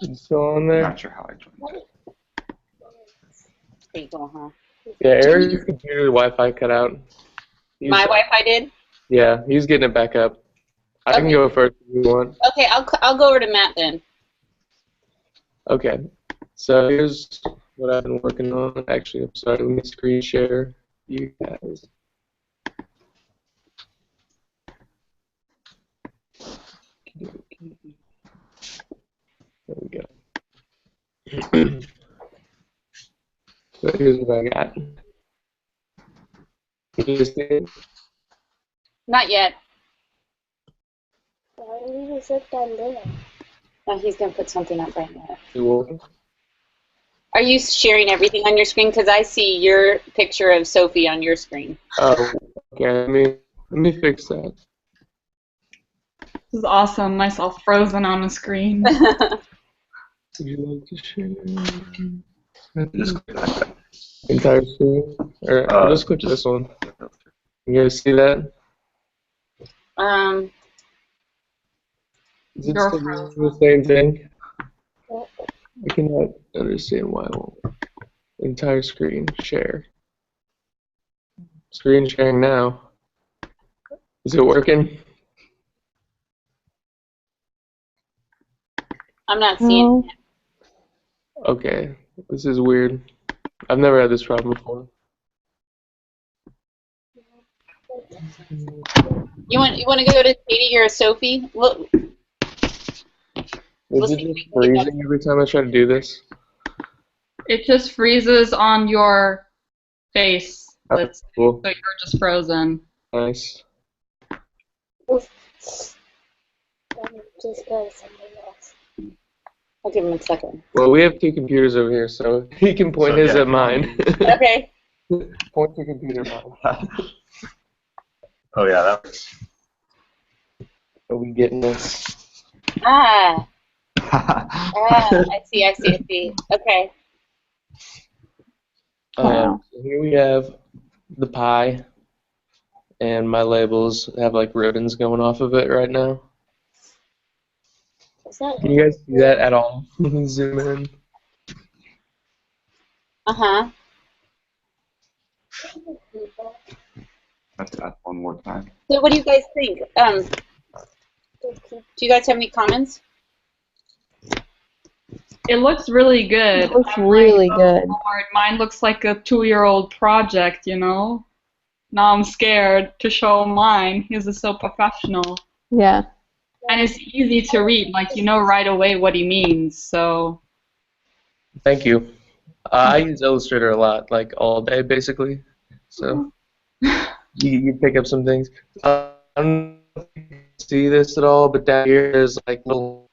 You still on there? I'm not sure how I joined. Pretty cool, huh? Yeah, Eric's computer Wi-Fi cut out. My Wi-Fi did? Yeah, he's getting it back up. I can Okay. go first if you want. Okay, I'll go over to Matt then. Okay, so here's what I've been working on. Actually, I'm sorry, let me screen share you guys. There we go. So here's what I got. You just did? Not yet. Why don't you sit down there? Oh, he's going to put something up right now. You working? Are you sharing everything on your screen? Because I see your picture of Sophie on your screen. Oh, okay. Let me fix that. This is awesome. Myself frozen on the screen. Would you like to share? Just click that. Entire screen? Or I'll just click this one. You guys see that? Is it You're still frozen. the same thing? I cannot understand why it won't. Entire screen share. Screen sharing now. Is it working? I'm not seeing it. Okay, this is weird. I've never had this problem before. You want to go to Katie or Sophie? Look. Is it just freezing every time I try to do this? It just freezes on your face. Oh, That's cool. So you're just frozen. Nice. Just go to somebody else. I'll give him a second. Well, we have two computers over here, so he can point So, his yeah. at mine. Okay. Point your computer at mine. Oh yeah, that was. Are we getting this? Ah, I see. Okay. So here we have the pie, and my labels have like ribbons going off of it right now. Is that Can you guys see that at all? Zoom in. Uh-huh. Let's add one more time. So what do you guys think? Do you guys have any comments? It looks really good. It looks I'm really like, good. oh, Lord, mine looks like a 2-year-old project, you know? Now I'm scared to show mine. His is so professional. Yeah. And it's easy to read. Like, you know right away what he means, so... Thank you. I use Illustrator a lot, like all day basically. So you pick up some things. I don't know if you can see this at all, but down here there's like little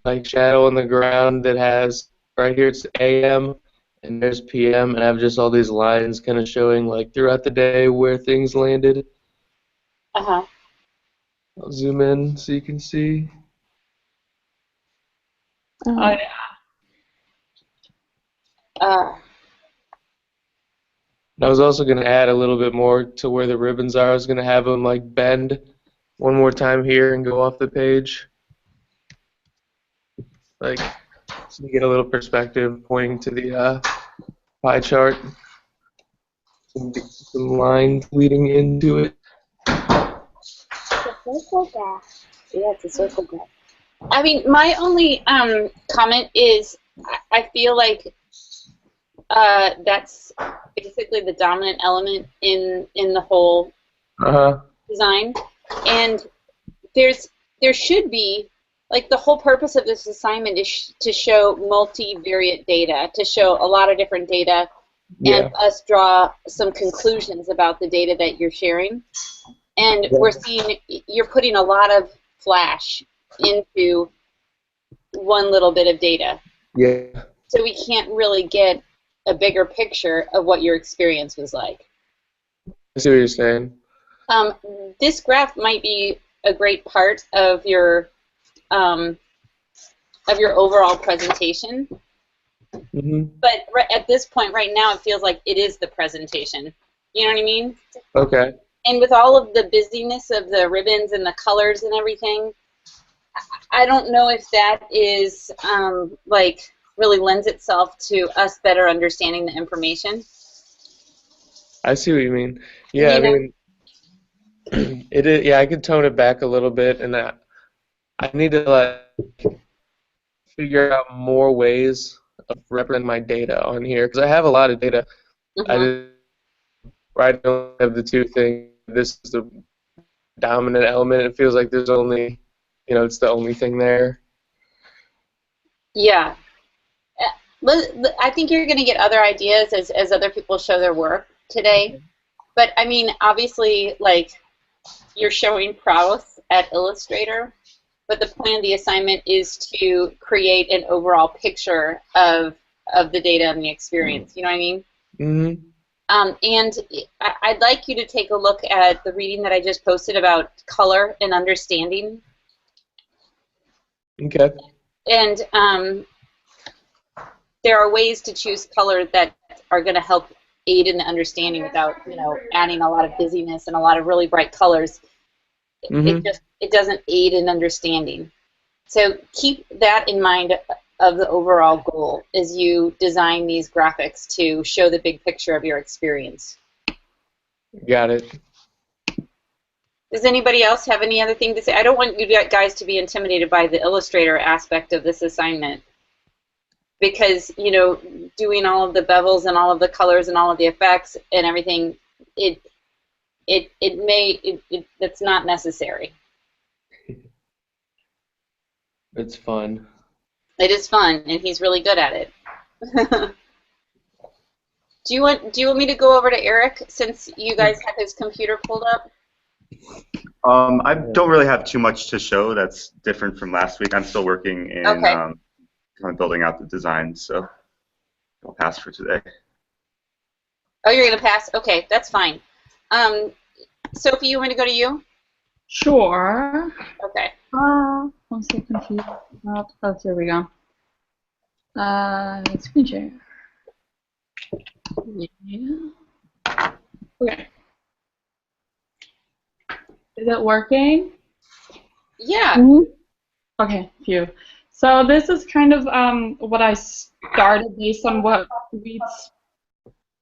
like shadow on the ground that has right here it's AM and there's PM, and I have just all these lines kind of showing like throughout the day where things landed. Uh-huh. I'll zoom in so you can see. Oh, yeah. I was also going to add a little bit more to where the ribbons are. I was going to have them like bend one more time here and go off the page. Like, so you get a little perspective pointing to the pie chart. Some lines leading into it. the circle graph? Yeah, it's a circle graph. I mean, my only comment is I feel like that's basically the dominant element in the whole design, and there should be, like, the whole purpose of this assignment is to show multivariate data, to show a lot of different data, and us draw some conclusions about the data that you're sharing. And we're seeing you're putting a lot of flash into one little bit of data. Yeah. So we can't really get a bigger picture of what your experience was like. I see what you're saying. This graph might be a great part of your overall presentation. Mm-hmm. But at this point right now, it feels like it is the presentation. You know what I mean? Okay. and with all of the busyness of the ribbons and the colors and everything, I don't know if that is like really lends itself to us better understanding the information. I see what you mean. Yeah, I mean, it is. Yeah, I could tone it back a little bit, and I need to like figure out more ways of representing my data on here because I have a lot of data. I just don't have the two things. This is the dominant element. It feels like there's only, it's the only thing there. Yeah. I think you're going to get other ideas as other people show their work today. But, I mean, obviously, like, you're showing prowess at Illustrator, but the point of the assignment is to create an overall picture of the data and the experience. You know what I mean? Mm-hmm. And I'd like you to take a look at the reading that I just posted about color and understanding. Okay. And there are ways to choose color that are going to help aid in the understanding without, adding a lot of busyness and a lot of really bright colors. Mm-hmm. It doesn't aid in understanding. So keep that in mind of the overall goal as you design these graphics to show the big picture of your experience. Got it. Does anybody else have any other thing to say? I don't want you guys to be intimidated by the Illustrator aspect of this assignment, because doing all of the bevels and all of the colors and all of the effects and everything, that's not necessary. It's fun. It is fun, and he's really good at it. Do you want me to go over to Eric since you guys have his computer pulled up? I don't really have too much to show that's different from last week. I'm still working in kind of building out the design, so I'll pass for today. Oh, you're going to pass? Okay, that's fine. Sophie, you want me to go to you? Sure. Okay. I'm so confused. Oh, here we go. Screen share. Yeah. Okay. Is it working? Yeah. Mm-hmm. Okay, phew. So this is kind of what I started based on what we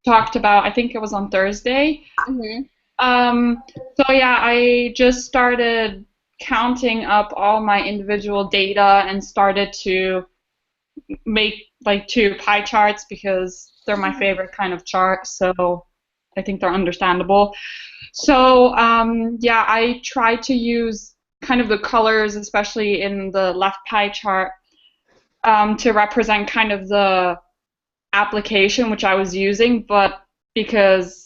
talked about. I think it was on Thursday. Mm-hmm. So yeah, I just started counting up all my individual data and started to make like 2 pie charts because they're my favorite kind of chart, so I think they're understandable. So yeah, I tried to use kind of the colors, especially in the left pie chart, to represent kind of the application which I was using, but because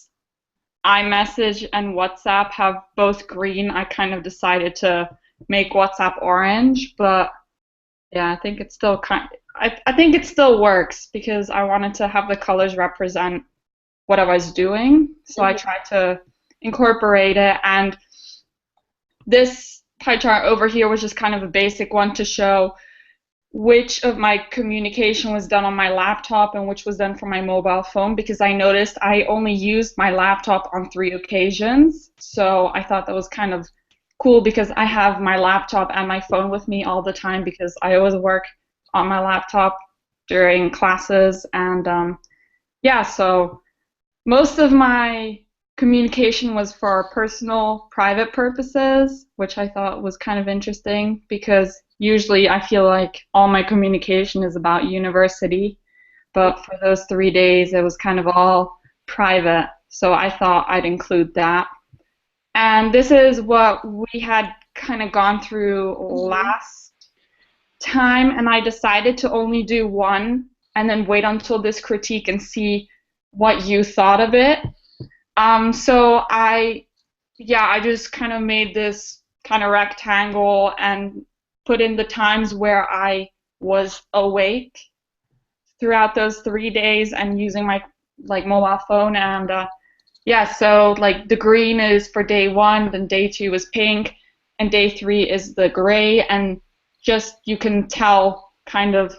iMessage and WhatsApp have both green, I kind of decided to make WhatsApp orange, but yeah, I think it's still I think it still works because I wanted to have the colors represent what I was doing, so I tried to incorporate it, and this pie chart over here was just kind of a basic one to show which of my communication was done on my laptop and which was done from my mobile phone, because I noticed I only used my laptop on 3 occasions, so I thought that was kind of cool because I have my laptop and my phone with me all the time because I always work on my laptop during classes, and yeah, so most of my communication was for personal, private purposes, which I thought was kind of interesting because usually I feel like all my communication is about university, but for those 3 days it was kind of all private, so I thought I'd include that. And this is what we had kind of gone through last time, and I decided to only do one and then wait until this critique and see what you thought of it. So I just kind of made this kind of rectangle and put in the times where I was awake throughout those 3 days and using my mobile phone, and yeah, so the green is for day 1, then day 2 is pink, and day 3 is the gray, and just you can tell kind of,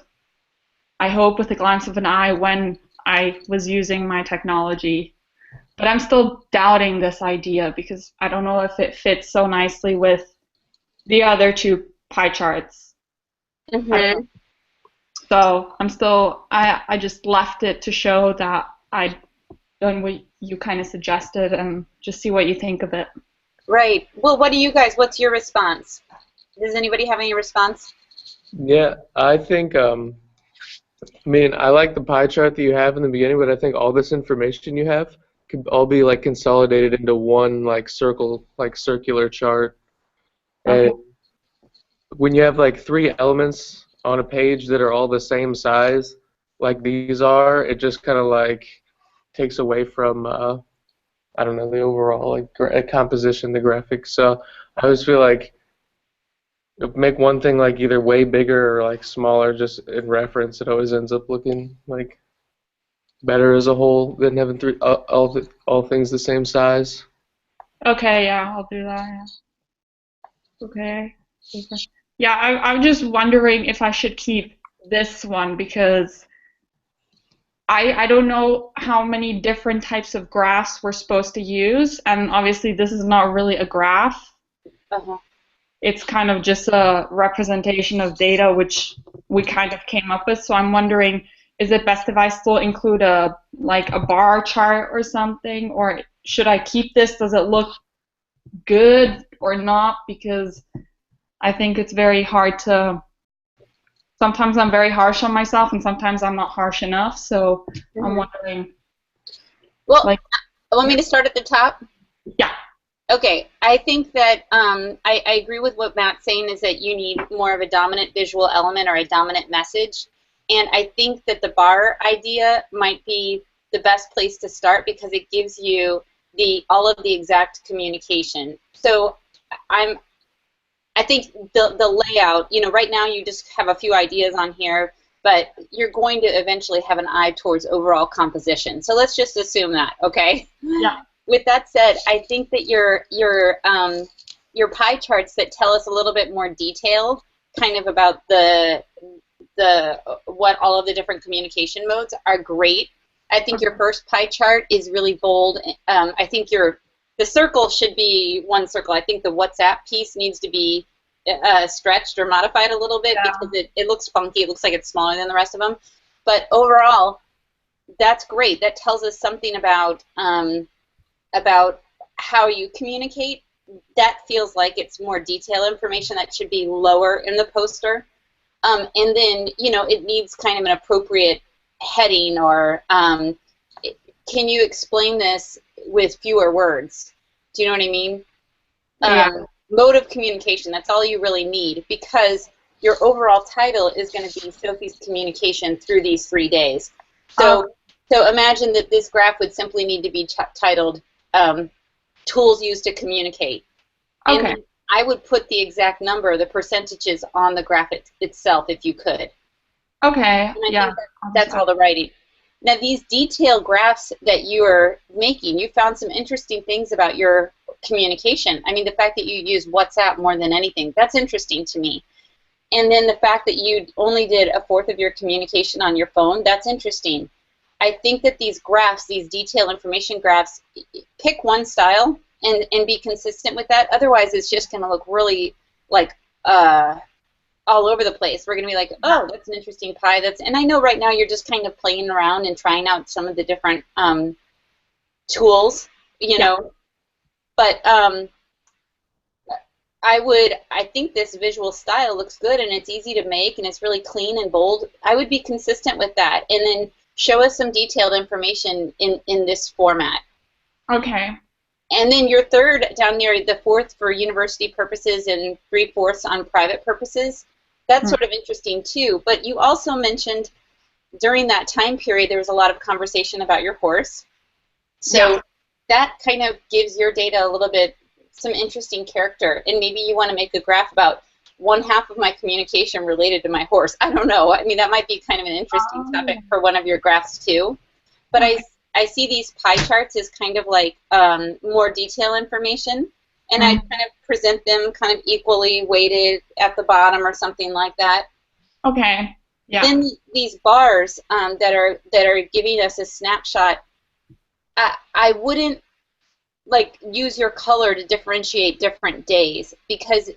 I hope with a glance of an eye, when I was using my technology. But I'm still doubting this idea because I don't know if it fits so nicely with the other two pie charts. Mm-hmm. So I just left it to show that I'd done what you kind of suggested and just see what you think of it. Right. Well, what's your response? Does anybody have any response? Yeah, I think, I mean, I like the pie chart that you have in the beginning, but I think all this information you have could all be like consolidated into one like circular chart. Okay. And when you have like 3 elements on a page that are all the same size, like these are, it just kind of like takes away from I don't know, the overall like composition, the graphics. So I always feel like make one thing like either way bigger or like smaller, just in reference. It always ends up looking like better as a whole than having all things the same size. Okay, yeah, I'll do that. Yeah. Okay. Yeah, I'm just wondering if I should keep this one because I don't know how many different types of graphs we're supposed to use, and obviously this is not really a graph. Uh-huh. It's kind of just a representation of data which we kind of came up with. So I'm wondering, is it best if I still include a bar chart or something, or should I keep this? Does it look good or not? Because I think it's very hard to. Sometimes I'm very harsh on myself, and sometimes I'm not harsh enough. So I'm wondering. Well, want me to start at the top? Yeah. Okay, I think that I agree with what Matt's saying is that you need more of a dominant visual element or a dominant message. And I think that the bar idea might be the best place to start because it gives you all of the exact communication. So I think the layout, right now you just have a few ideas on here, but you're going to eventually have an eye towards overall composition. So let's just assume that, okay? Yeah. With that said, I think that your pie charts that tell us a little bit more detail, kind of about what all of the different communication modes are great. I think your first pie chart is really bold. I think the circle should be one circle. I think the WhatsApp piece needs to be stretched or modified a little bit because it looks funky. It looks like it's smaller than the rest of them. But overall, that's great. That tells us something about how you communicate. That feels like it's more detailed information that should be lower in the poster. And then, it needs kind of an appropriate heading or can you explain this with fewer words? Do you know what I mean? Yeah. Mode of communication, that's all you really need because your overall title is going to be Sophie's communication through these 3 days. So imagine that this graph would simply need to be titled tools used to communicate. Okay. And I would put the exact number, the percentages on the graph itself if you could. Okay. And I think that's all the writing. Now these detailed graphs that you are making, you found some interesting things about your communication. I mean, the fact that you use WhatsApp more than anything, that's interesting to me. And then the fact that you only did a fourth of your communication on your phone, that's interesting. I think that these graphs, these detailed information graphs, pick one style and be consistent with that. Otherwise, it's just going to look really like all over the place. We're going to be like, oh, that's an interesting pie. And I know right now you're just kind of playing around and trying out some of the different tools, know. But I think this visual style looks good and it's easy to make and it's really clean and bold. I would be consistent with that and then show us some detailed information in this format. Okay. And then your third down there, the fourth for university purposes and 3/4 on private purposes, that's sort of interesting too. But you also mentioned during that time period there was a lot of conversation about your horse. So that kind of gives your data a little bit some interesting character. And maybe you want to make a graph about 1/2 of my communication related to my horse. I don't know. I mean, that might be kind of an interesting topic for one of your graphs too. But I see these pie charts as kind of like more detailed information, and I kind of present them kind of equally weighted at the bottom or something like that. Okay. Yeah. Then these bars that are giving us a snapshot, I wouldn't like use your color to differentiate different days because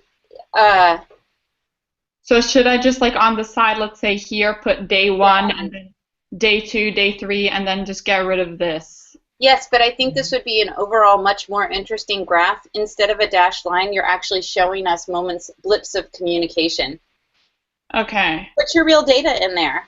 So should I just like on the side, let's say here, put day 1 and then day 2, day 3, and then just get rid of this? yes, but I think this would be an overall much more interesting graph. Instead of a dashed line, you're actually showing us moments, blips of communication. Okay. Put your real data in there.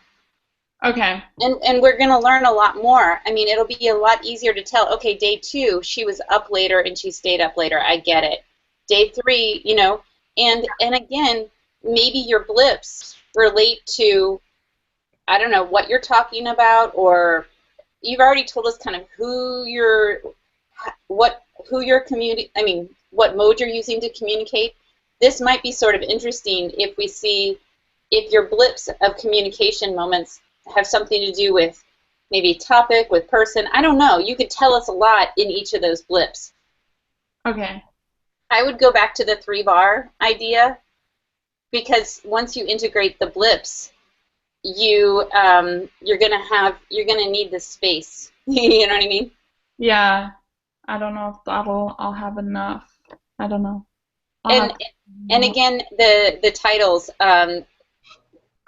Okay. And we're going to learn a lot more. I mean, it'll be a lot easier to tell, okay, day 2, she was up later and she stayed up later. I get it. Day 3, you know, and again, maybe your blips relate to, I don't know, what you're talking about, or you've already told us kind of what mode you're using to communicate. This might be sort of interesting if we see if your blips of communication moments have something to do with maybe topic, with person. I don't know. You could tell us a lot in each of those blips. Okay. I would go back to the 3-bar idea, because once you integrate the blips, you're gonna need the space. You know what I mean? Yeah. I don't know if I'll have enough. I don't know. And again, the titles.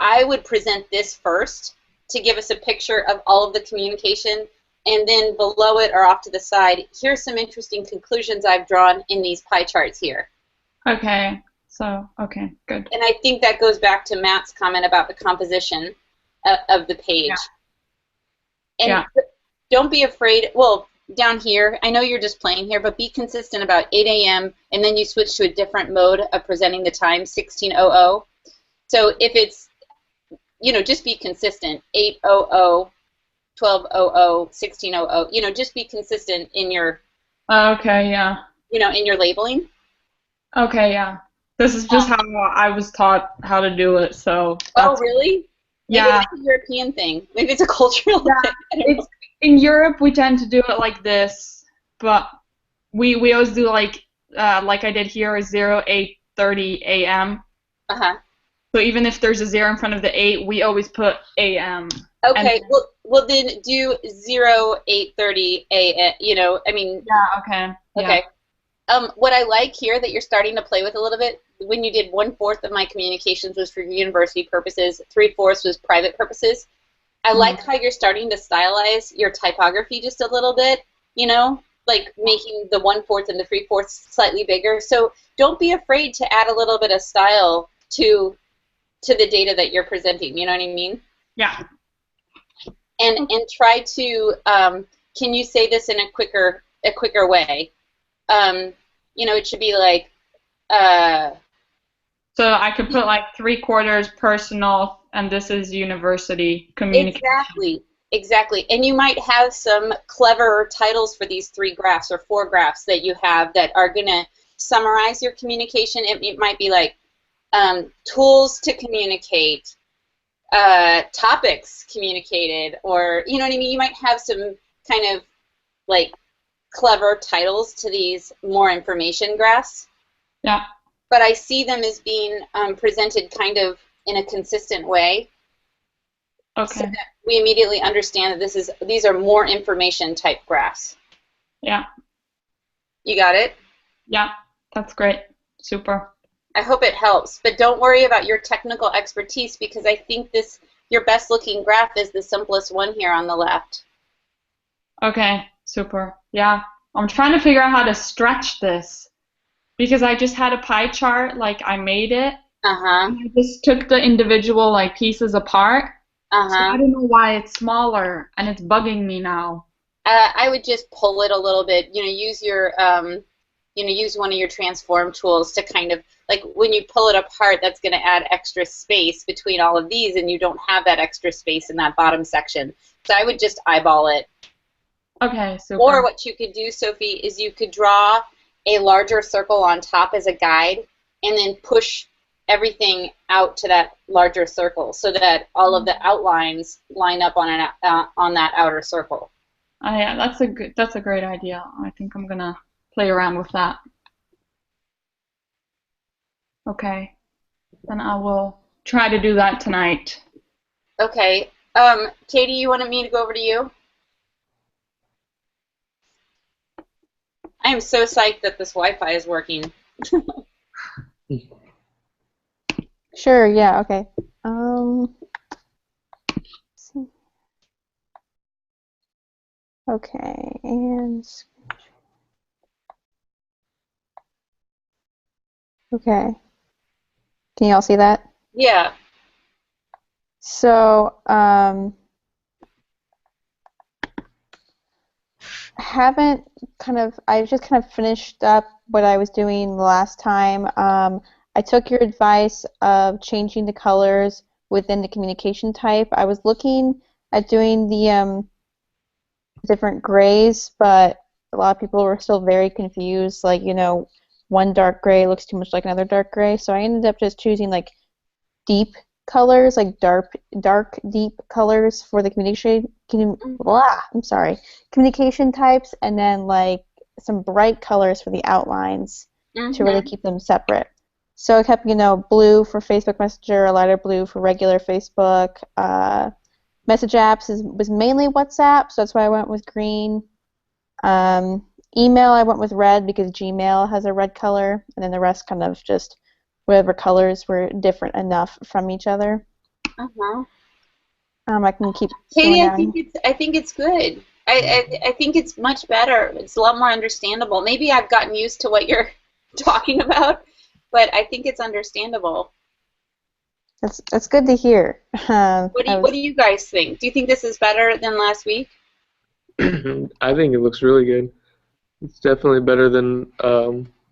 I would present this first to give us a picture of all of the communication, and then below it or off to the side, here's some interesting conclusions I've drawn in these pie charts here. Okay. So, okay, good. And I think that goes back to Matt's comment about the composition of the page. Yeah. And don't be afraid. Well, down here, I know you're just playing here, but be consistent about 8 a.m. and then you switch to a different mode of presenting the time, 1600. So if it's, you know, just be consistent, 800, 1200, 1600. You know, just be consistent in your. Okay. Yeah. You know, in your labeling. Okay. Yeah. This is just how I was taught how to do it. So. Oh, really? Maybe Yeah. it's a European thing. Maybe it's a cultural thing. In Europe, we tend to do it like this, but we always do like I did here, 08:30 a.m. So even if there's a 0 in front of the 8, we always put a.m. Okay, well then do 08:30 a.m. You know, I mean. Yeah. Okay. Okay. Yeah. What I like here that you're starting to play with a little bit, when you did 1/4 of my communications was for university purposes, 3/4 was private purposes. I like how you're starting to stylize your typography just a little bit, you know, like making the 1/4 and the 3/4 slightly bigger. So don't be afraid to add a little bit of style to the data that you're presenting. You know what I mean? Yeah. And try to can you say this in a quicker way? You know, it should be like. So I could put like 3/4 personal, and this is university communication. Exactly. And you might have some clever titles for these 3 graphs or 4 graphs that you have that are going to summarize your communication. It might be like tools to communicate, topics communicated, or, you know what I mean? You might have some kind of like clever titles to these more information graphs. Yeah. But I see them as being presented kind of in a consistent way. Okay. So that we immediately understand that these are more information type graphs. Yeah. You got it? Yeah, that's great. Super. I hope it helps. But don't worry about your technical expertise, because I think your best looking graph is the simplest one here on the left. Okay, super. Yeah. I'm trying to figure out how to stretch this, because I just had a pie chart, like I made it. And I just took the individual like pieces apart. So I don't know why it's smaller, and it's bugging me now. I would just pull it a little bit. You know, use your use one of your transform tools to kind of, like, when you pull it apart, that's going to add extra space between all of these, and you don't have that extra space in that bottom section. So I would just eyeball it. Okay, super. Or what you could do, Sophie, is you could draw a larger circle on top as a guide, and then push everything out to that larger circle, so that all of the outlines line up on that outer circle. Yeah, that's a great idea. I think I'm gonna play around with that. Okay, then I will try to do that tonight. Okay, Katie, you wanted me to go over to you? I am so psyched that this Wi-Fi is working. Sure, yeah, okay. Let's see. Okay, and okay. Can you all see that? Yeah. So, I just kind of finished up what I was doing last time. I took your advice of changing the colors within the communication type. I was looking at doing the different grays, but a lot of people were still very confused. Like, one dark gray looks too much like another dark gray. So I ended up just choosing like deep colors, like dark deep colors for the communication types, and then like some bright colors for the outlines to really keep them separate. So I kept, blue for Facebook Messenger, a lighter blue for regular Facebook. Message apps was mainly WhatsApp, so that's why I went with green. Email I went with red because Gmail has a red color, and then the rest kind of just whatever colors were different enough from each other. I can keep Katie, going down. I think it's good. I think it's much better. It's a lot more understandable. Maybe I've gotten used to what you're talking about, but I think it's understandable. That's good to hear. What do you guys think? Do you think this is better than last week? I think it looks really good. It's definitely better than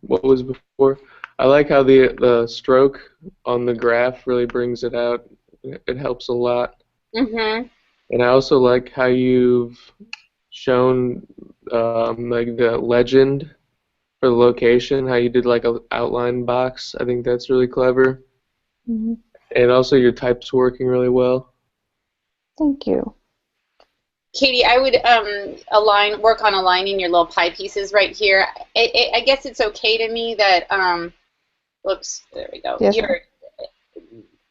what was before. I like how the stroke on the graph really brings it out. It helps a lot. And I also like how you've shown like the legend for the location, how you did like an outline box. I think that's really clever. And also your type's working really well. Thank you. Katie, I would work on aligning your little pie pieces right here. I guess it's okay to me that whoops, there we go. Yes,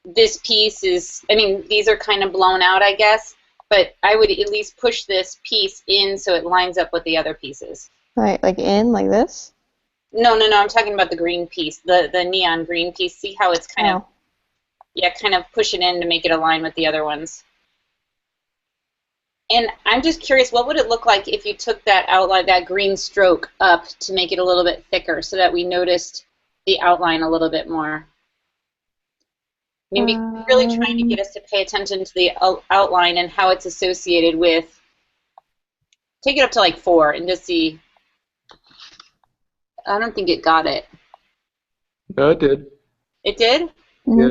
this piece is, these are kind of blown out, I guess, but I would at least push this piece in so it lines up with the other pieces. Like like this? No, I'm talking about the green piece, the neon green piece. See how it's kind of push it in to make it align with the other ones. And I'm just curious, what would it look like if you took that outline, that green stroke up to make it a little bit thicker so that we noticed the outline a little bit more? Maybe really trying to get us to pay attention to the outline and how it's associated with, take it up to like 4 and just see. I don't think it got it. No, it did. It did? Yeah.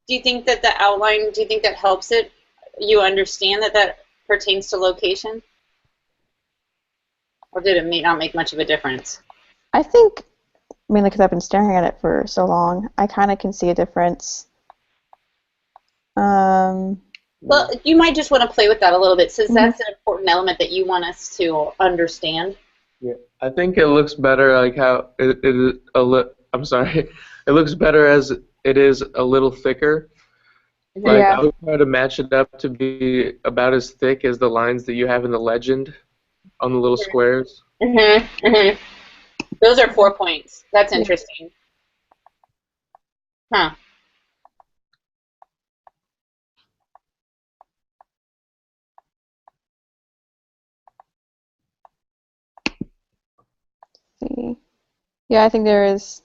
Do you think that the outline, do you think that helps it? You understand that pertains to location? Or did it not make much of a difference? I think, because I've been staring at it for so long, I kind of can see a difference. Well, you might just want to play with that a little bit, since that's an important element that you want us to understand. Yeah, I think it looks better like how I'm sorry. It looks better as it is a little thicker. Like, I would try to match it up to be about as thick as the lines that you have in the legend on the little squares. Those are 4 points. That's interesting. Huh. See. Yeah, I think that's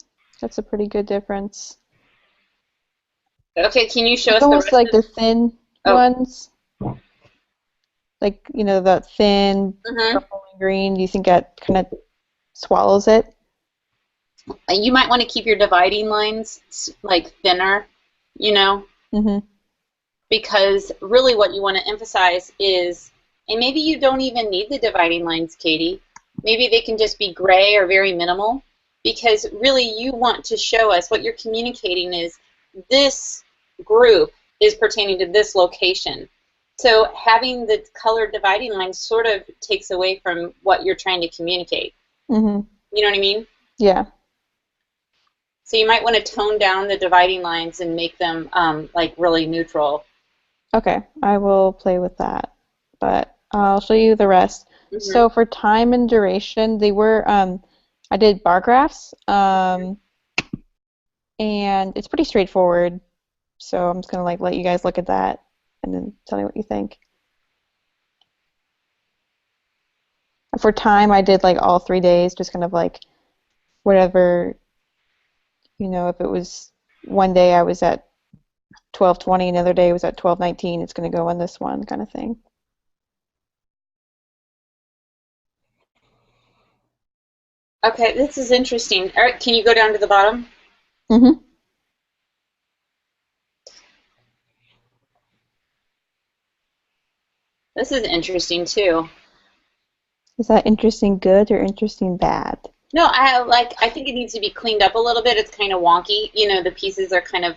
a pretty good difference. Okay, can you show us it's almost the rest like the thin ones? Like, the thin purple and green. Do you think that kind of swallows it? You might want to keep your dividing lines like thinner, because really what you want to emphasize is, and maybe you don't even need the dividing lines, Katie. Maybe they can just be gray or very minimal, because really you want to show us what you're communicating is this group is pertaining to this location. So having the colored dividing lines sort of takes away from what you're trying to communicate. You know what I mean? Yeah. So you might want to tone down the dividing lines and make them like really neutral. Okay, I will play with that, but I'll show you the rest. So for time and duration, they were I did bar graphs, and it's pretty straightforward. So I'm just gonna like let you guys look at that and then tell me what you think. For time, I did like all 3 days, just kind of like whatever, if it was one day I was at 12:20, another day was at 12:19, it's going to go on this one kind of thing. Okay, this is interesting. Eric, can you go down to the bottom? Mm-hmm. This is interesting too. Is that interesting good or interesting bad? No, I think it needs to be cleaned up a little bit. It's kind of wonky. The pieces are kind of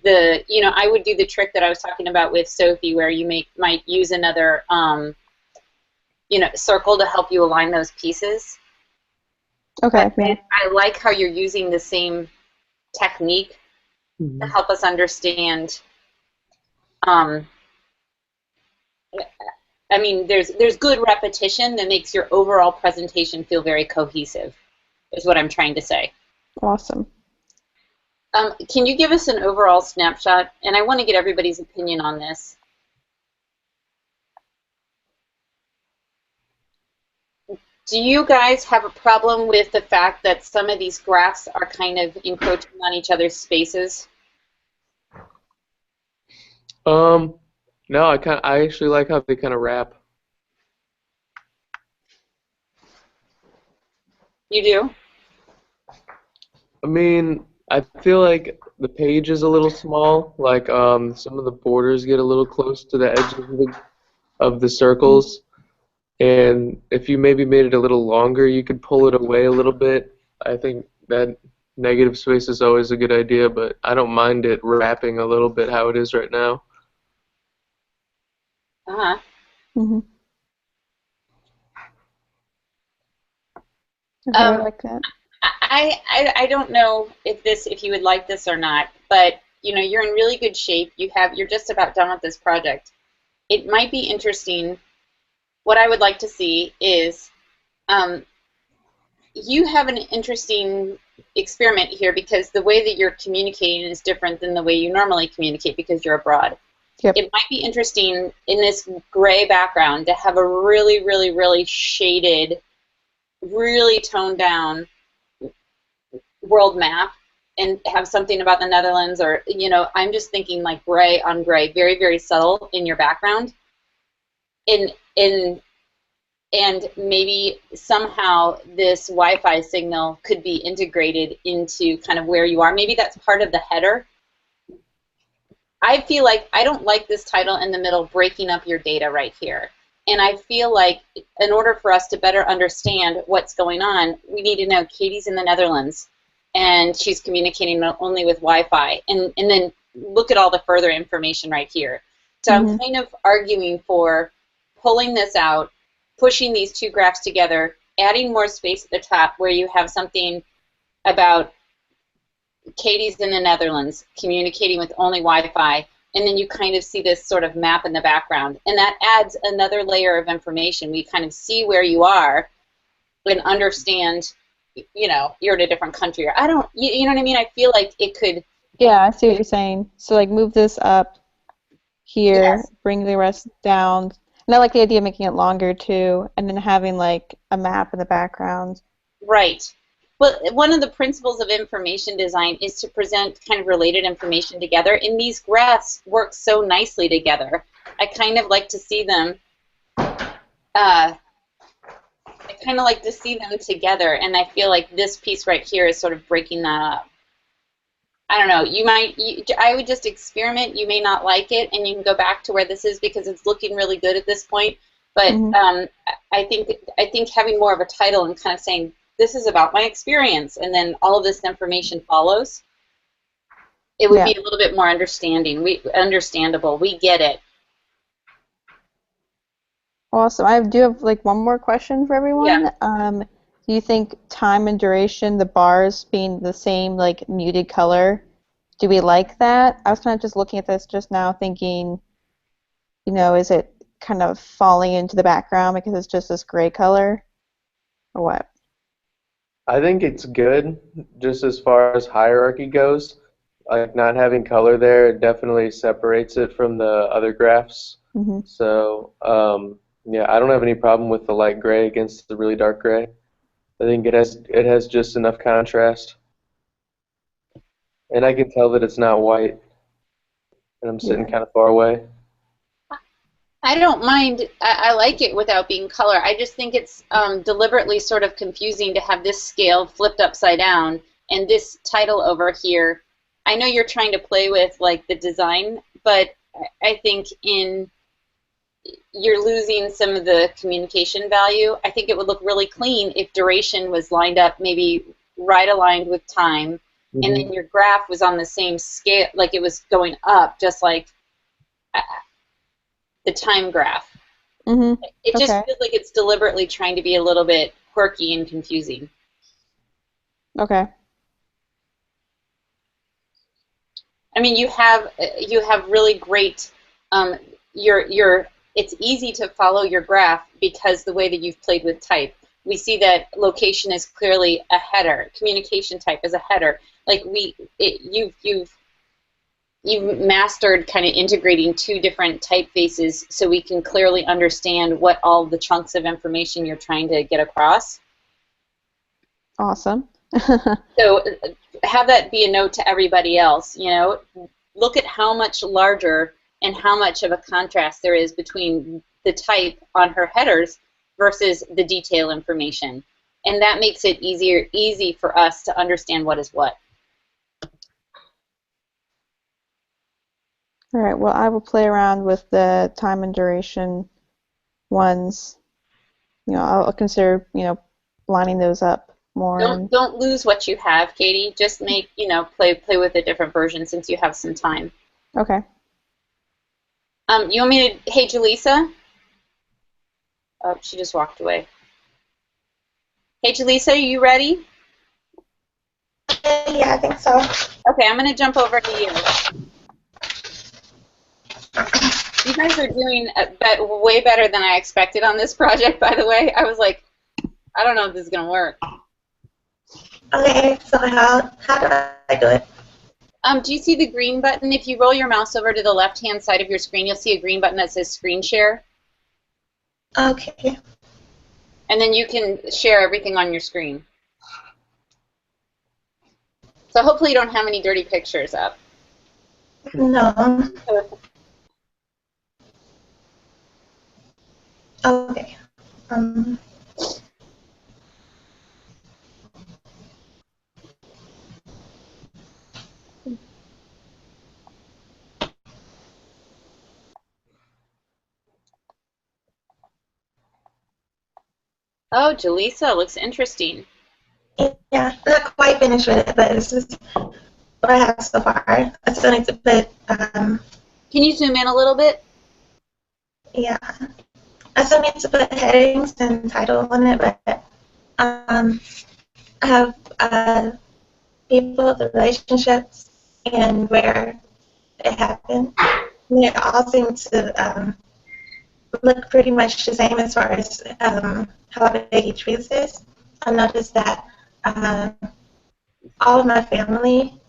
I would do the trick that I was talking about with Sophie, where you might use another circle to help you align those pieces. Okay. But I like how you're using the same technique to help us understand. I mean, there's good repetition that makes your overall presentation feel very cohesive, is what I'm trying to say. Awesome. Can you give us an overall snapshot? And I want to get everybody's opinion on this. Do you guys have a problem with the fact that some of these graphs are kind of encroaching on each other's spaces? No, I actually like how they kind of wrap. You do? I mean, I feel like the page is a little small. Like some of the borders get a little close to the edges of the circles. And if you maybe made it a little longer, you could pull it away a little bit. I think that negative space is always a good idea, but I don't mind it wrapping a little bit how it is right now. Uh-huh. Mm-hmm. Okay, I like that. I don't know if you would like this or not, but you're in really good shape. You're just about done with this project. It might be interesting. What I would like to see is you have an interesting experiment here, because the way that you're communicating is different than the way you normally communicate because you're abroad. Yep. It might be interesting in this gray background to have a really, really, really shaded, really toned down world map and have something about the Netherlands, or I'm just thinking like gray on gray, very, very subtle in your background. And maybe somehow this Wi-Fi signal could be integrated into kind of where you are. Maybe that's part of the header. I feel like I don't like this title in the middle, breaking up your data right here. And I feel like in order for us to better understand what's going on, we need to know Katie's in the Netherlands and she's communicating not only with Wi-Fi. And then look at all the further information right here. So I'm kind of arguing for pulling this out, pushing these two graphs together, adding more space at the top where you have something about Katie's in the Netherlands communicating with only Wi-Fi, and then you kind of see this sort of map in the background. And that adds another layer of information. We kind of see where you are and understand, you're in a different country. Or you know what I mean? I feel like it could... Yeah, I see what you're saying. So like move this up here, Yes. Bring the rest down. And I like the idea of making it longer too, and then having like a map in the background. Right. Well, one of the principles of information design is to present kind of related information together, and these graphs work so nicely together. I kind of like to see them. I kind of like to see them together, and I feel like this piece right here is sort of breaking that up. I don't know. I would just experiment. You may not like it, and you can go back to where this is because it's looking really good at this point. But I think having more of a title and kind of saying, this is about my experience, and then all of this information follows, it would be a little bit more understandable. We get it. Awesome. I do have like one more question for everyone. Yeah. Do you think time and duration, the bars being the same like muted color, do we like that? I was kind of just looking at this just now thinking, is it kind of falling into the background because it's just this gray color, or what? I think it's good, just as far as hierarchy goes. Like not having color there, it definitely separates it from the other graphs. Hmm. So, yeah, I don't have any problem with the light gray against the really dark gray. I think it has just enough contrast, and I can tell that it's not white, and I'm sitting Yeah. kind of far away. I don't mind. I like it without being color. I just think it's deliberately sort of confusing to have this scale flipped upside down and this title over here. I know you're trying to play with like the design, but I think you're losing some of the communication value. I think it would look really clean if duration was lined up, maybe right aligned with time, and Mm-hmm. then your graph was on the same scale, like it was going up, just like the time graph. Hmm. It just Okay. feels like it's deliberately trying to be a little bit quirky and confusing. Okay. I mean, you have really great. Um, it's easy to follow your graph because the way that you've played with type. We see that location is clearly a header. Communication type is a header. Like you've mastered kind of integrating two different typefaces so we can clearly understand what all the chunks of information you're trying to get across. Awesome. So have that be a note to everybody else, you know, look at how much larger and how much of a contrast there is between the type on her headers versus the detail information. And that makes it easy for us to understand what is what. All right. Well, I will play around with the time and duration ones. I'll consider, lining those up more. Don't lose what you have, Katie. Just make, play with a different version since you have some time. Okay. You want me to, hey, Jaleesa? Oh, she just walked away. Hey, Jaleesa, are you ready? Yeah, I think so. Okay, I'm going to jump over to you. You guys are doing way better than I expected on this project, by the way. I was like, I don't know if this is going to work. Okay, so how do I do it? Do you see the green button? If you roll your mouse over to the left-hand side of your screen, you'll see a green button that says Screen Share. Okay. And then you can share everything on your screen. So hopefully you don't have any dirty pictures up. No. Okay. Oh, Jaleesa, looks interesting. Yeah, not quite finished with it, but this is what I have so far. I still need to put, Can you zoom in a little bit? yeah. I still need to put headings and title on it, but I have people, the relationships, and where it happened. And they all seem to look pretty much the same as far as how big each piece is. I noticed that all of my family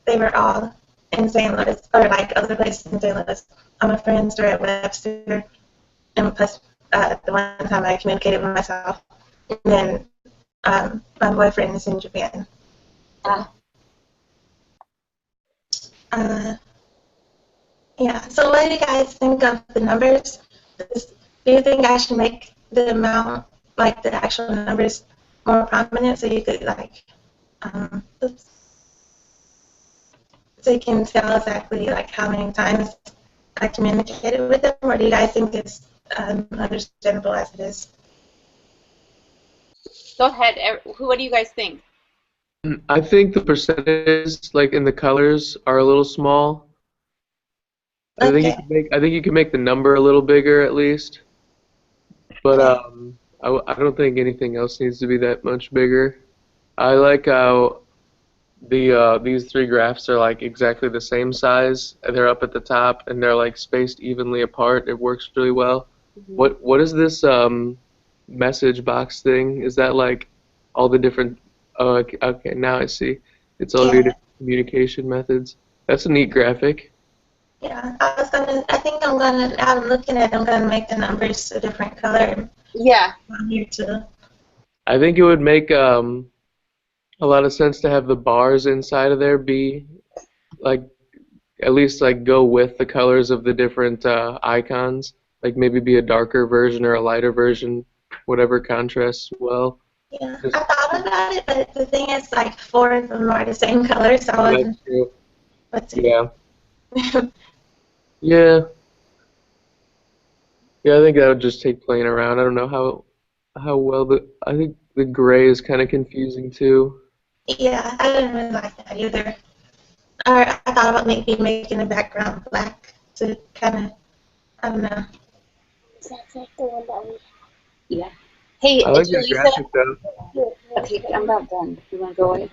they were all in St. Louis, or like other places in St. Louis. All my friends were at Webster, and plus the one time I communicated with myself. And then my boyfriend is in Japan. Yeah, so what do you guys think of the numbers? Do you think I should make the amount, like the actual numbers, more prominent so you could so you can tell exactly like how many times I communicated with them, or do you guys think it's understandable as it is? Go ahead. What do you guys think? I think the percentages, like in the colors, are a little small. I think you can make the number a little bigger at least, but I don't think anything else needs to be that much bigger. I like how these three graphs are like exactly the same size. They're up at the top and they're like spaced evenly apart. It works really well. Mm-hmm. What is this message box thing? Is that like all the different. Oh, okay, now I see. It's all your different communication methods. That's a neat graphic. Yeah, I think I'm gonna, now I'm looking at it, I'm gonna make the numbers a different color Yeah. on here too. I think it would make a lot of sense to have the bars inside of there be like at least like go with the colors of the different icons. Like maybe be a darker version or a lighter version, whatever contrasts well. Yeah, I thought about it, but the thing is, like, 4 of them are the same color, so I wasn't. That's true. What's Yeah. Yeah. Yeah, I think that would just take playing around. I don't know how well I think the gray is kind of confusing too. Yeah, I didn't really like that either. Or I thought about maybe making the background black to kind of, I don't know. Yeah. Hey, I like it's that Lisa. graphic though. Okay, I'm about done. You want to go away?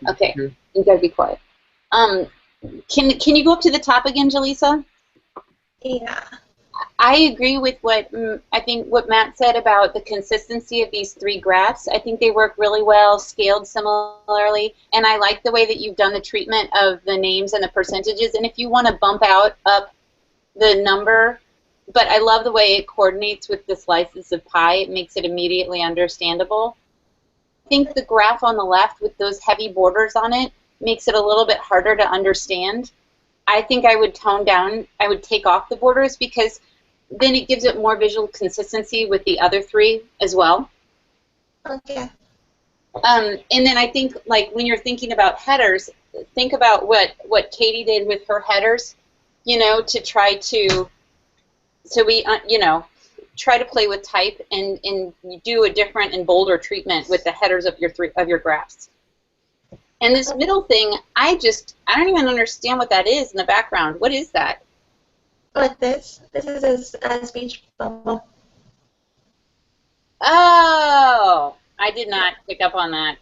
Okay, Sure. you gotta be quiet. Can you go up to the top again, Jaleesa? Yeah. I agree with what I think what Matt said about the consistency of these 3 graphs. I think they work really well, scaled similarly, and I like the way that you've done the treatment of the names and the percentages. And if you want to bump up the number, but I love the way it coordinates with the slices of pie. It makes it immediately understandable. I think the graph on the left with those heavy borders on it makes it a little bit harder to understand. I think I would tone down, I would take off the borders because then it gives it more visual consistency with the other 3 as well. Okay. And then I think, like, when you're thinking about headers, think about what Katie did with her headers, you know, to try to, try to play with type and do a different and bolder treatment with the headers of your graphs. And this middle thing, I don't even understand what that is in the background. What is that? What this? This is a speech bubble. Oh, I did not pick up on that.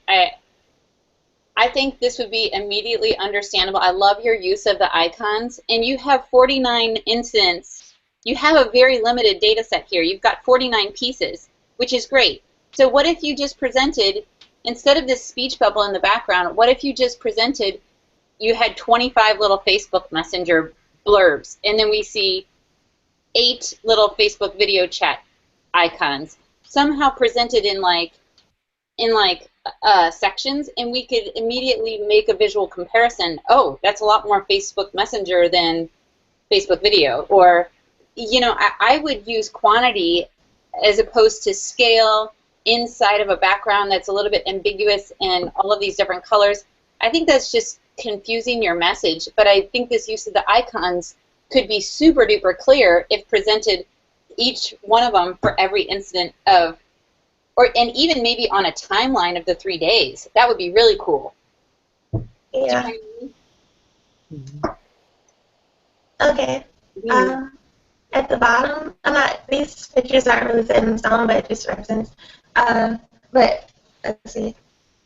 I think this would be immediately understandable. I love your use of the icons, and you have 49 incidents. You have a very limited data set here. You've got 49 pieces, which is great. So what if you just presented, instead of this speech bubble in the background, what if you just presented, you had 25 little Facebook Messenger blurbs, and then we see 8 little Facebook video chat icons, somehow presented in sections, and we could immediately make a visual comparison. Oh, that's a lot more Facebook Messenger than Facebook video. Or, you know, I would use quantity as opposed to scale inside of a background that's a little bit ambiguous and all of these different colors. I think that's just confusing your message, but I think this use of the icons could be super duper clear if presented, each one of them for every incident of, and even maybe on a timeline of the 3 days. That would be really cool. Yeah. Okay. At the bottom, these pictures aren't really set in stone, but it just represents. But let's see.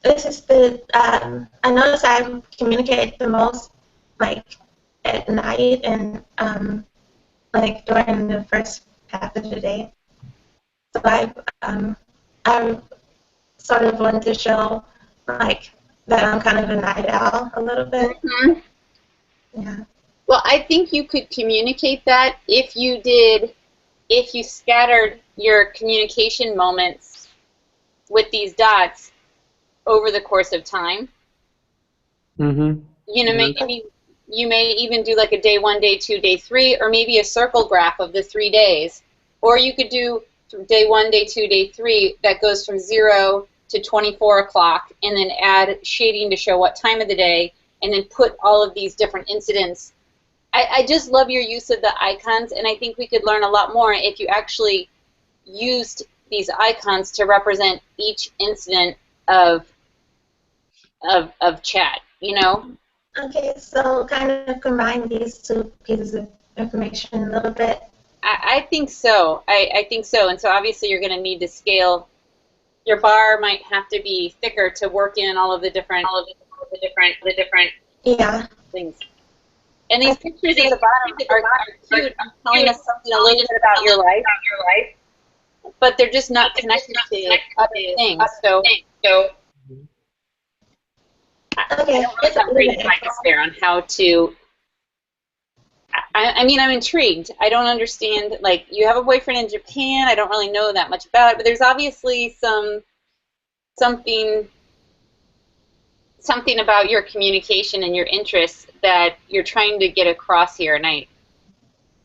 This is the. I notice I communicate the most, like, at night and like during the first half of the day. So I sort of wanted to show, like, that I'm kind of a night owl a little bit. Mm-hmm. Yeah. Well, I think you could communicate that if you scattered your communication moments with these dots over the course of time. Mm-hmm. You know, maybe you may even do like a day 1, day 2, day 3, or maybe a circle graph of the 3 days. Or you could do day 1, day 2, day 3 that goes from 0 to 24 o'clock, and then add shading to show what time of the day, and then put all of these different incidents. I just love your use of the icons, and I think we could learn a lot more if you actually used these icons to represent each incident of chat, you know? Okay, so kind of combine these 2 pieces of information a little bit. I think so. I think so. And so obviously you're going to need to scale. Your bar might have to be thicker to work in all of the different Yeah. things. And these pictures at the bottom are cute, telling us something a little bit about your life, but they're just not connected to other things. So So Okay. I don't really have great advice there on how to. I mean, I'm intrigued. I don't understand. Like, you have a boyfriend in Japan. I don't really know that much about it, but there's obviously something about your communication and your interests that you're trying to get across here. And I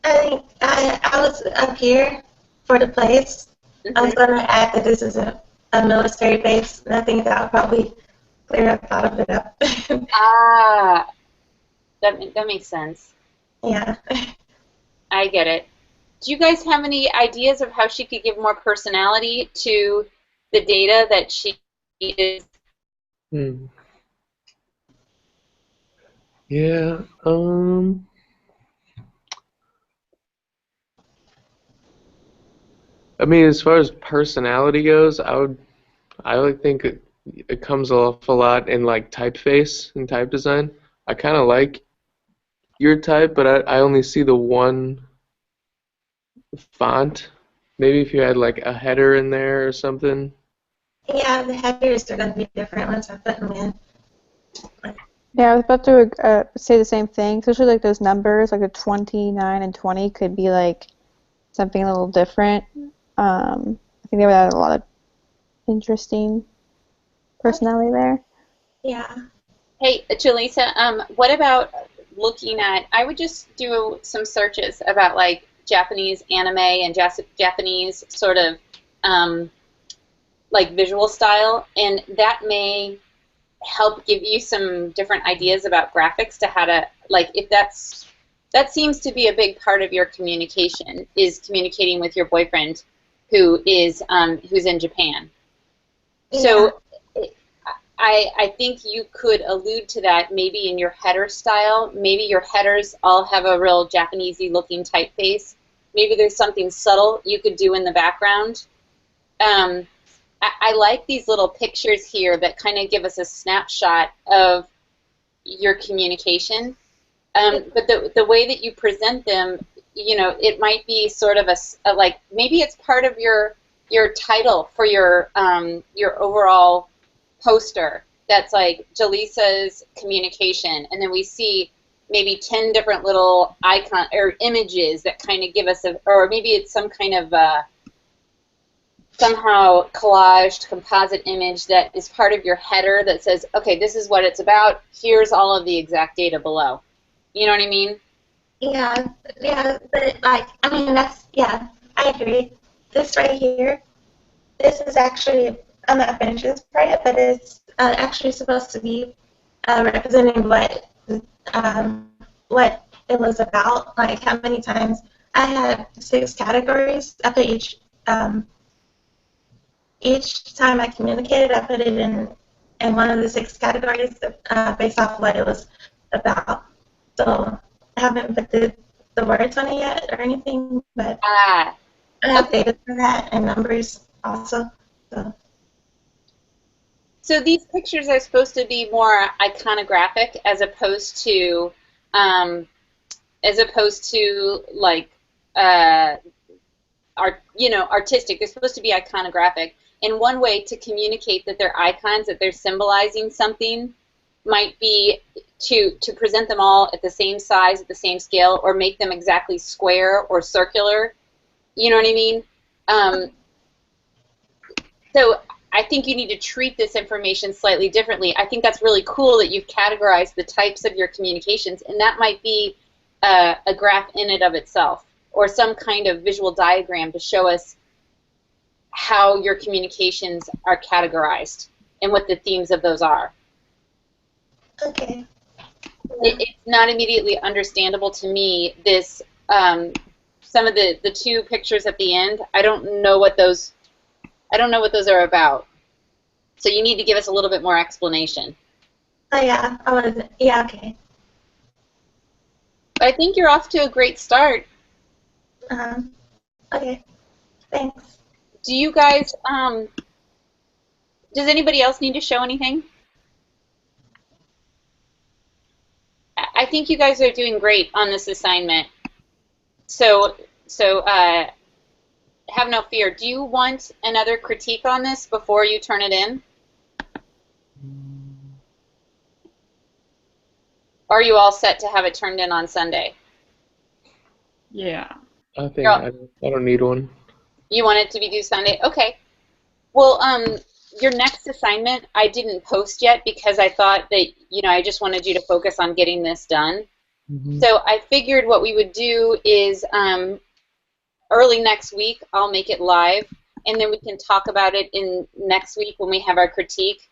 think I was up here for the place. I was going to add that this is a military base, and I think that would probably clear up a lot of it up. That makes sense. Yeah. I get it. Do you guys have any ideas of how she could give more personality to the data that she is? Yeah. I mean, as far as personality goes, I would think it comes off a lot in like typeface and type design. I kind of like your type, but I only see the one font. Maybe if you had like a header in there or something. Yeah, the headers are going to be different once I put them in. Yeah, I was about to say the same thing. Especially like those numbers, like a 29 and 20 could be like something a little different. I think they would add a lot of interesting personality there. Yeah. Hey, Jaleesa, what about looking at, I would just do some searches about like Japanese anime and Japanese sort of like visual style, and that may help give you some different ideas about graphics to how to, like, if that seems to be a big part of your communication, is communicating with your boyfriend who is who's in Japan. Yeah. So I think you could allude to that maybe in your header style. Maybe your headers all have a real Japanesey looking typeface. Maybe there's something subtle you could do in the background. I like these little pictures here that kind of give us a snapshot of your communication. But the way that you present them, you know, it might be sort of a like, maybe it's part of your title for your overall poster. That's like Jaleesa's communication, and then we see maybe 10 different little icon or images that kind of give us or maybe it's some kind of somehow collaged composite image that is part of your header that says, okay, this is what it's about. Here's all of the exact data below. You know what I mean? Yeah, but like, I mean, yeah, I agree. This right here, this is actually, I'm not finished this part yet, but it's actually supposed to be representing what it was about, like how many times. I had 6 categories. I put each time I communicated, I put it in one of the 6 categories based off what it was about. So I haven't put the words on it yet or anything, but I have data for that and numbers also. So these pictures are supposed to be more iconographic as opposed to like artistic. They're supposed to be iconographic. And one way to communicate that they're icons, that they're symbolizing something, might be to present them all at the same size, at the same scale, or make them exactly square or circular. You know what I mean? So I think you need to treat this information slightly differently. I think that's really cool that you've categorized the types of your communications, and that might be a graph in and of itself, or some kind of visual diagram to show us how your communications are categorized and what the themes of those are. Okay. It's not immediately understandable to me, this some of the 2 pictures at the end. I don't know what those are about. So you need to give us a little bit more explanation. Oh yeah, okay. I think you're off to a great start. Okay, thanks. Do you guys, does anybody else need to show anything? I think you guys are doing great on this assignment. So have no fear. Do you want another critique on this before you turn it in? are you all set to have it turned in on Sunday? Yeah. I think I don't need one. You want it to be due Sunday? Okay. Well, your next assignment I didn't post yet because I thought that, I just wanted you to focus on getting this done. Mm-hmm. So I figured what we would do is early next week I'll make it live, and then we can talk about it in next week when we have our critique.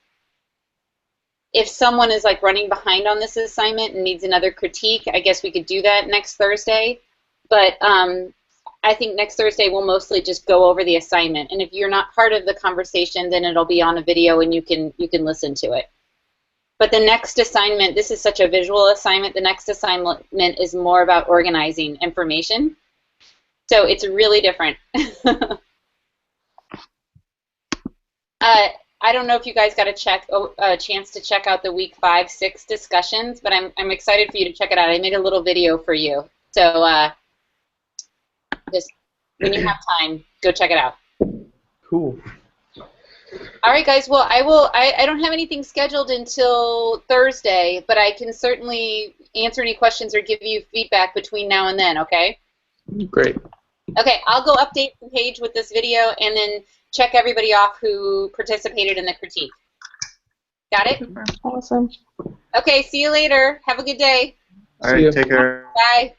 If someone is like running behind on this assignment and needs another critique, I guess we could do that next Thursday. But I think next Thursday we'll mostly just go over the assignment. And if you're not part of the conversation, then it'll be on a video and you can listen to it. But the next assignment, this is such a visual assignment, the next assignment is more about organizing information. So it's really different. I don't know if you guys got a chance to check out the week 5, 6 discussions, but I'm excited for you to check it out. I made a little video for you. So just when you have time, go check it out. Cool. All right, guys. Well, I don't have anything scheduled until Thursday, but I can certainly answer any questions or give you feedback between now and then, okay? Great. Okay, I'll go update the page with this video and then check everybody off who participated in the critique. Got it? Awesome. Okay, see you later. Have a good day. All right, take care. Bye.